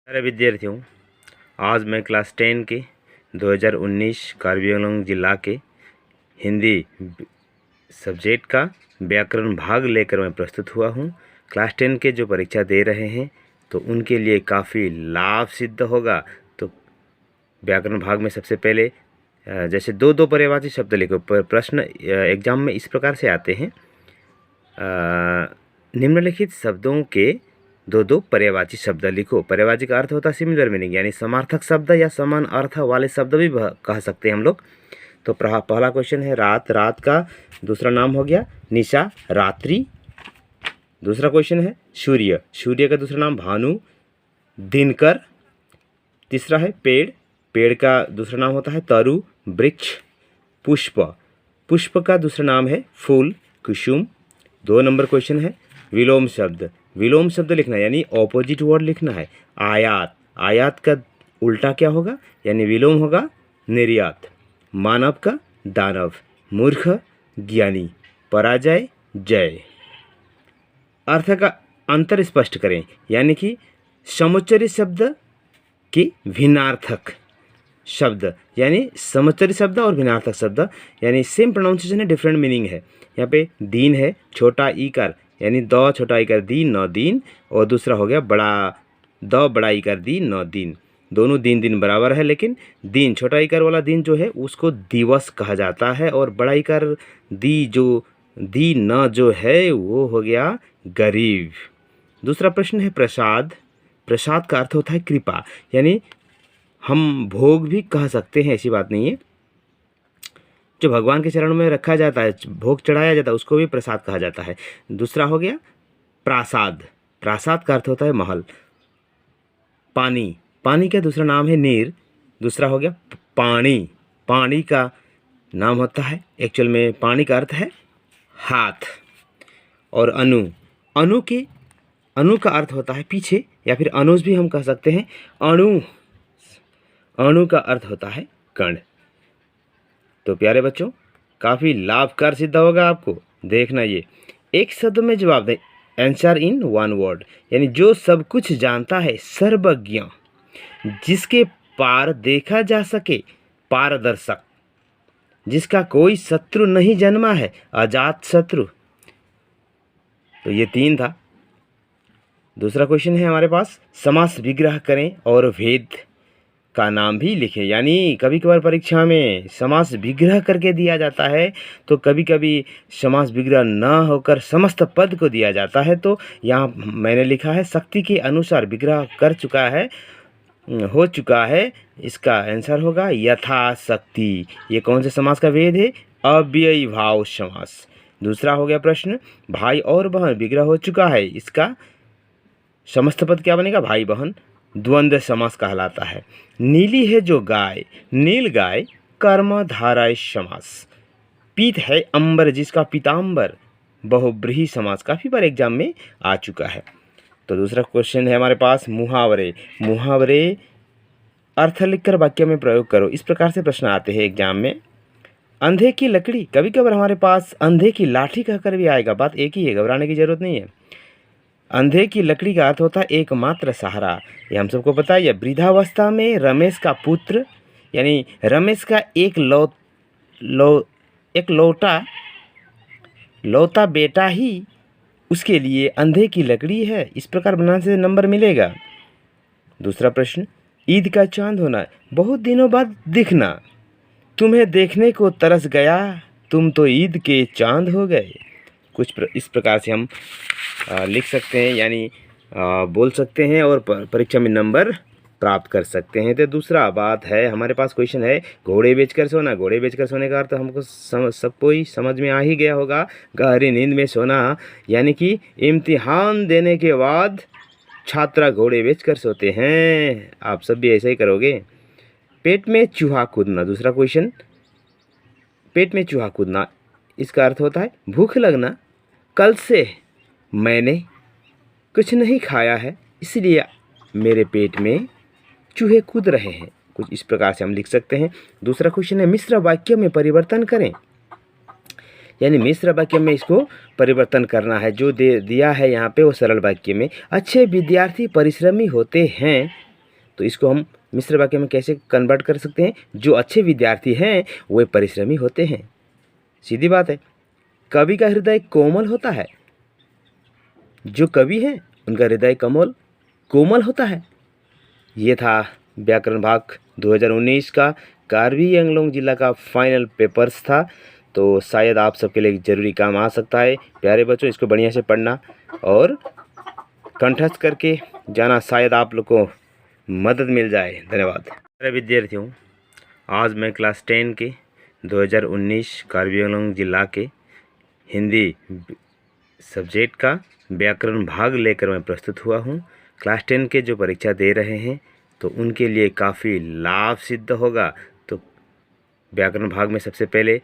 सारे विद्यार्थियों, आज मैं क्लास 10 के 2019 कार्बी आंगलॉन्ग जिला के हिंदी सब्जेक्ट का व्याकरण भाग लेकर मैं प्रस्तुत हुआ हूँ। क्लास 10 के जो परीक्षा दे रहे हैं तो उनके लिए काफ़ी लाभ सिद्ध होगा। तो व्याकरण भाग में सबसे पहले जैसे दो पर्यायवाची शब्द लिखो। प्रश्न एग्जाम में इस प्रकार से आते हैं, निम्नलिखित शब्दों के दो पर्यायवाची शब्द लिखो। पर्यायवाची का अर्थ होता है सिमिलर मीनिंग, यानी समार्थक शब्द या समान अर्थ वाले शब्द भी कह सकते हैं हम लोग। तो पहला क्वेश्चन है रात। रात का दूसरा नाम हो गया निशा, रात्रि। दूसरा क्वेश्चन है सूर्य। सूर्य का दूसरा नाम भानु, दिनकर। तीसरा है पेड़। पेड़ का दूसरा नाम होता है तरु, वृक्ष। पुष्प। पुष्प का दूसरा नाम है फूल, कुसुम। 2 नंबर क्वेश्चन है विलोम शब्द। विलोम शब्द लिखना है, यानी ऑपोजिट वर्ड लिखना है। आयात। आयात का उल्टा क्या होगा, यानी विलोम होगा निर्यात। मानव का दानव, मूर्ख ज्ञानी, पराजय जय। अर्थ का अंतर स्पष्ट करें, यानी कि समुच्चरी शब्द के भिन्नार्थक शब्द, यानी समुच्चरी शब्द और भिन्नार्थक शब्द यानी सेम प्रोनाउंसिएशन है, डिफरेंट मीनिंग है। यहाँ पे दीन है छोटा ईकार, यानी द छोटा ईकार दीन न दीन, और दूसरा हो गया बड़ा द बड़ा ईकार दीन न दिन। दोनों दिन दिन बराबर है, लेकिन दिन छोटा ईकार वाला दिन जो है उसको दिवस कहा जाता है, और बड़ा ईकार दी न जो है वो हो गया गरीब। दूसरा प्रश्न है प्रसाद। प्रसाद का अर्थ होता है कृपा, यानी हम भोग भी कह सकते हैं, ऐसी बात नहीं है। जो भगवान के चरणों में रखा जाता है, भोग चढ़ाया जाता है, उसको भी प्रसाद कहा जाता है। दूसरा हो गया प्रासाद। प्रासाद का अर्थ होता है महल। पानी। पानी का दूसरा नाम है नीर। दूसरा हो गया पानी। पानी का नाम होता है, एक्चुअल में पानी का अर्थ है हाथ। और अनु। अनु का अर्थ होता है पीछे, या फिर अनुज भी हम कह सकते हैं। अणु का अर्थ होता है कण। तो प्यारे बच्चों, काफ़ी लाभकारी सिद्ध होगा आपको। देखना, ये एक शब्द में जवाब दें, आंसर इन 1 वर्ड, यानी जो सब कुछ जानता है, सर्वज्ञ, जिसके पार देखा जा सके, पारदर्शक, जिसका कोई शत्रु नहीं जन्मा है, अजात शत्रु। तो ये 3 था। दूसरा क्वेश्चन है हमारे पास, समास विग्रह करें और भेद का नाम भी लिखें। यानी कभी कभार परीक्षा में समास विग्रह करके दिया जाता है, तो कभी कभी समास विग्रह न होकर समस्त पद को दिया जाता है। तो यहाँ मैंने लिखा है शक्ति के अनुसार विग्रह हो चुका है। इसका आंसर होगा यथाशक्ति। ये कौन से समास का भेद है, अव्ययी भाव समास। दूसरा हो गया प्रश्न, भाई और बहन विग्रह हो चुका है, इसका समस्त पद क्या बनेगा, भाई बहन। द्वंद्व समास कहलाता है। नीली है जो गाय, नील गाय, कर्मधारय समास। पीत है अंबर जिसका पीतांबर, बहुब्रीहि समास। काफ़ी बार एग्जाम में आ चुका है। तो दूसरा क्वेश्चन है हमारे पास मुहावरे। मुहावरे अर्थ लिखकर वाक्य में प्रयोग करो। इस प्रकार से प्रश्न आते हैं एग्जाम में। अंधे की लकड़ी, कभी कभार हमारे पास अंधे की लाठी कहकर भी आएगा, बात एक ही है, घबराने की जरूरत नहीं है। अंधे की लकड़ी का अर्थ होता है एकमात्र सहारा, ये हम सबको पता है। या वृद्धावस्था में रमेश का पुत्र, यानी रमेश का एक लौता बेटा ही उसके लिए अंधे की लकड़ी है। इस प्रकार बनाने से नंबर मिलेगा। दूसरा प्रश्न, ईद का चांद होना, बहुत दिनों बाद दिखना, तुम्हें देखने को तरस गया, तुम तो ईद के चांद हो गए। कुछ इस प्रकार से हम लिख सकते हैं, यानी बोल सकते हैं, और परीक्षा में नंबर प्राप्त कर सकते हैं। तो दूसरा बात है हमारे पास क्वेश्चन है घोड़े बेचकर सोना। घोड़े बेचकर सोने का अर्थ हमको सबको ही समझ में आ ही गया होगा, गहरी नींद में सोना, यानी कि इम्तिहान देने के बाद छात्रा घोड़े बेचकर सोते हैं। आप सब भी ऐसा ही करोगे। पेट में चूहा कूदना। दूसरा क्वेश्चन, पेट में चूहा कूदना, इसका अर्थ होता है भूख लगना। कल से मैंने कुछ नहीं खाया है, इसलिए मेरे पेट में चूहे कूद रहे हैं। कुछ इस प्रकार से हम लिख सकते हैं। दूसरा क्वेश्चन है मिश्र वाक्य में परिवर्तन करें, यानी मिश्र वाक्य में इसको परिवर्तन करना है। जो दिया है यहाँ पे वो सरल वाक्य में। अच्छे विद्यार्थी परिश्रमी होते हैं, तो इसको हम मिश्र वाक्य में कैसे कन्वर्ट कर सकते हैं? जो अच्छे विद्यार्थी हैं वे परिश्रमी होते हैं, सीधी बात है। कवि का हृदय कोमल होता है, जो कवि हैं उनका हृदय कोमल होता है। ये था व्याकरण भाग 2019 का कार्बी आंगलोंग जिला का फाइनल पेपर्स था। तो शायद आप सबके लिए ज़रूरी काम आ सकता है। प्यारे बच्चों, इसको बढ़िया से पढ़ना और कंठस्थ करके जाना, शायद आप लोग को मदद मिल जाए। धन्यवाद। मेरे विद्यार्थियों, आज मैं क्लास 10 के 2019 कार्बी आंगलोंग जिला के हिंदी सब्जेक्ट का व्याकरण भाग लेकर मैं प्रस्तुत हुआ हूँ। क्लास 10 के जो परीक्षा दे रहे हैं तो उनके लिए काफ़ी लाभ सिद्ध होगा। तो व्याकरण भाग में सबसे पहले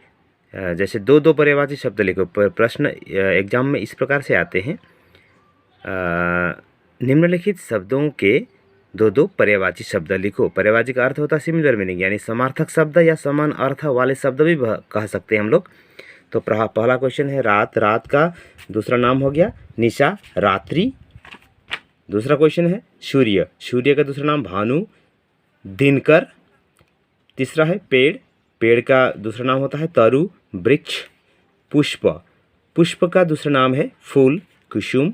जैसे दो पर्यायवाची शब्द लिखो। प्रश्न एग्जाम में इस प्रकार से आते हैं, निम्नलिखित शब्दों के दो पर्यायवाची शब्द लिखो। पर्यायवाची का अर्थ होता है सिमिलर मीनिंग, यानी समार्थक शब्द या समान अर्थ वाले शब्द भी कह सकते हैं हम लोग। तो पहला क्वेश्चन है रात। रात का दूसरा नाम हो गया निशा, रात्रि। दूसरा क्वेश्चन है सूर्य। सूर्य का दूसरा नाम भानु, दिनकर। तीसरा है पेड़। पेड़ का दूसरा नाम होता है तरु, वृक्ष। पुष्प। पुष्प का दूसरा नाम है फूल, कुसुम।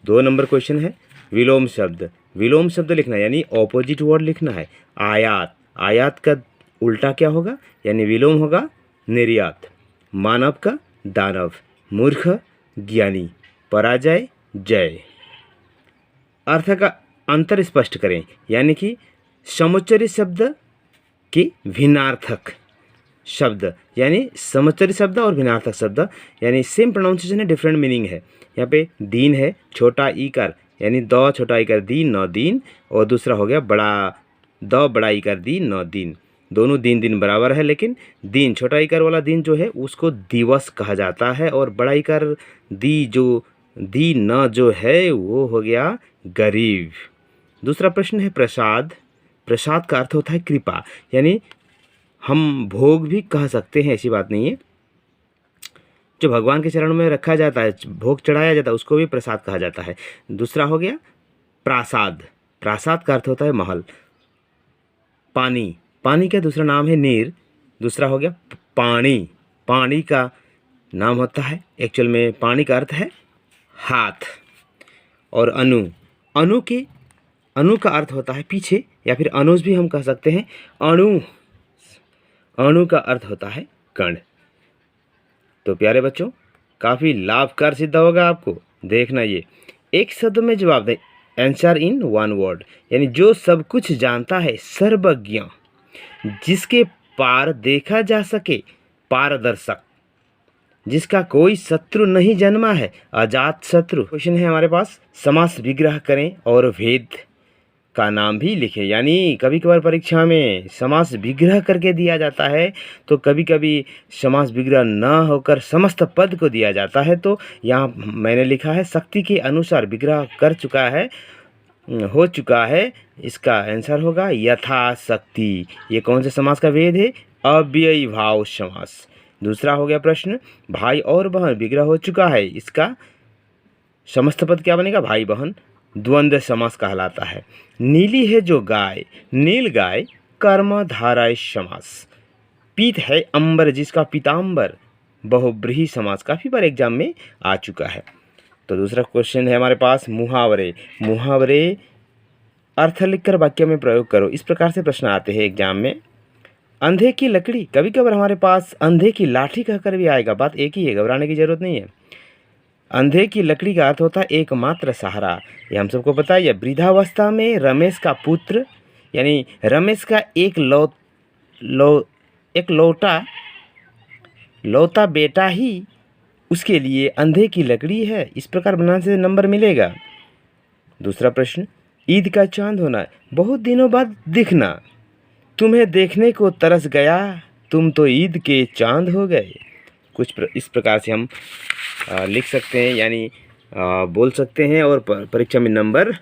2 नंबर क्वेश्चन है विलोम शब्द। विलोम शब्द लिखना यानी ऑपोजिट वर्ड लिखना है। आयात। आयात का उल्टा क्या होगा, यानी विलोम होगा निर्यात। मानव का दानव, मूर्ख ज्ञानी, पराजय जय। अर्थ का अंतर स्पष्ट करें, यानी कि समुच्चरी शब्द के भिन्नार्थक शब्द, यानी समुच्चरी शब्द और भिन्नार्थक शब्द यानी सेम प्रोनाउंसिएशन है, डिफरेंट मीनिंग है। यहाँ पे दीन है छोटा ईकार, यानी द छोटा ईकार दीन, नौ दिन। और दूसरा हो गया बड़ा द बड़ा ईकार दीन, नौ दिन। दोनों दिन बराबर है, लेकिन दिन छोटा इकार वाला दिन जो है उसको दिवस कहा जाता है, और बड़ा इकार दी न जो है वो हो गया गरीब। दूसरा प्रश्न है प्रसाद। प्रसाद का अर्थ होता है कृपा, यानी हम भोग भी कह सकते हैं, ऐसी बात नहीं है। जो भगवान के चरण में रखा जाता है, भोग चढ़ाया जाता है, उसको भी प्रसाद कहा जाता है। दूसरा हो गया प्रासाद। प्रासाद का अर्थ होता है महल। पानी। पानी का दूसरा नाम है नीर। दूसरा हो गया पानी। पानी का नाम होता है, एक्चुअल में पानी का अर्थ है हाथ। और अनु। अनु का अर्थ होता है पीछे, या फिर अनुज भी हम कह सकते हैं। अणु का अर्थ होता है कण। तो प्यारे बच्चों, काफ़ी लाभकारी सिद्ध होगा आपको। देखना, ये एक शब्द में जवाब दें, आंसर इन 1 वर्ड, यानी जो सब कुछ जानता है, सर्वज्ञ, जिसके पार देखा जा सके, पारदर्शक, जिसका कोई शत्रु नहीं जन्मा है, अजात शत्रु। क्वेश्चन है हमारे पास, समास विग्रह करें और भेद का नाम भी लिखें। यानी कभी कभार परीक्षा में समास विग्रह करके दिया जाता है, तो कभी कभी समास विग्रह न होकर समस्त पद को दिया जाता है। तो यहाँ मैंने लिखा है शक्ति के अनुसार विग्रह हो चुका है। इसका आंसर होगा यथाशक्ति। ये कौन से समास का भेद है? अव्ययी भाव समास। दूसरा हो गया प्रश्न, भाई और बहन विग्रह हो चुका है, इसका समस्त पद क्या बनेगा? भाई बहन। द्वंद्व समास कहलाता है। नीली है जो गाय, नील गाय, कर्मधारय समास। पीत है अंबर, जिसका पीतांबर, बहुब्रीहि समास। काफ़ी बार एग्जाम में आ चुका है। तो दूसरा क्वेश्चन है हमारे पास मुहावरे। मुहावरे अर्थ लिखकर वाक्य में प्रयोग करो। इस प्रकार से प्रश्न आते हैं एग्जाम में। अंधे की लकड़ी, कभी कभार हमारे पास अंधे की लाठी कहकर भी आएगा, बात एक ही है, घबराने की जरूरत नहीं है। अंधे की लकड़ी का अर्थ होता है एकमात्र सहारा, ये हम सबको पता है। या वृद्धावस्था में रमेश का पुत्र, यानी रमेश का एक लौता बेटा ही उसके लिए अंधे की लकड़ी है। इस प्रकार बनाने से नंबर मिलेगा। दूसरा प्रश्न, ईद का चांद होना, बहुत दिनों बाद दिखना, तुम्हें देखने को तरस गया, तुम तो ईद के चांद हो गए। कुछ इस प्रकार से हम लिख सकते हैं, यानी बोल सकते हैं और परीक्षा में नंबर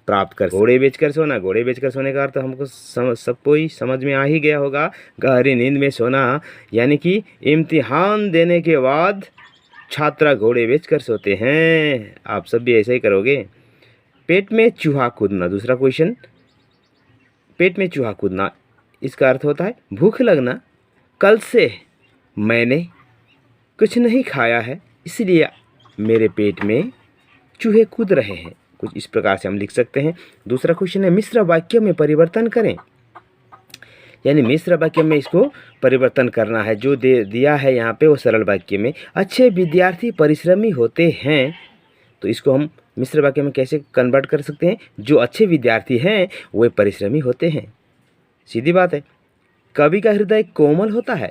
प्राप्त कर। घोड़े बेचकर सोना, घोड़े बेचकर सोने का अर्थ हमको सबको ही समझ में आ ही गया होगा। गहरी नींद में सोना, यानी कि इम्तिहान देने के बाद छात्रा घोड़े बेचकर सोते हैं। आप सब भी ऐसे ही करोगे। पेट में चूहा कूदना, दूसरा क्वेश्चन, पेट में चूहा कूदना, इसका अर्थ होता है भूख लगना। कल से मैंने कुछ नहीं खाया है इसलिए मेरे पेट में चूहे कूद रहे हैं। कुछ इस प्रकार से हम लिख सकते हैं। दूसरा क्वेश्चन है मिश्र वाक्य में परिवर्तन करें, यानी मिश्र वाक्य में इसको परिवर्तन करना है। जो दे दिया है यहाँ पे वो सरल वाक्य में अच्छे विद्यार्थी परिश्रमी होते हैं, तो इसको हम मिश्र वाक्य में कैसे कन्वर्ट कर सकते हैं? जो अच्छे विद्यार्थी हैं वे परिश्रमी होते हैं, सीधी बात है। कवि का हृदय कोमल होता है,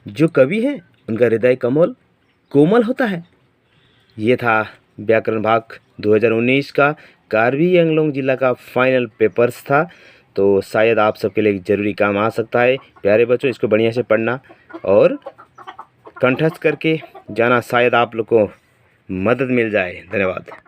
जो कवि हैं उनका हृदय कोमल होता है। ये था व्याकरण भाग 2019 का कार्बी आंगलोंग जिला का फाइनल पेपर्स था, तो शायद आप सबके लिए ज़रूरी काम आ सकता है। प्यारे बच्चों, इसको बढ़िया से पढ़ना और कंठस्थ करके जाना, शायद आप लोग को मदद मिल जाए। धन्यवाद।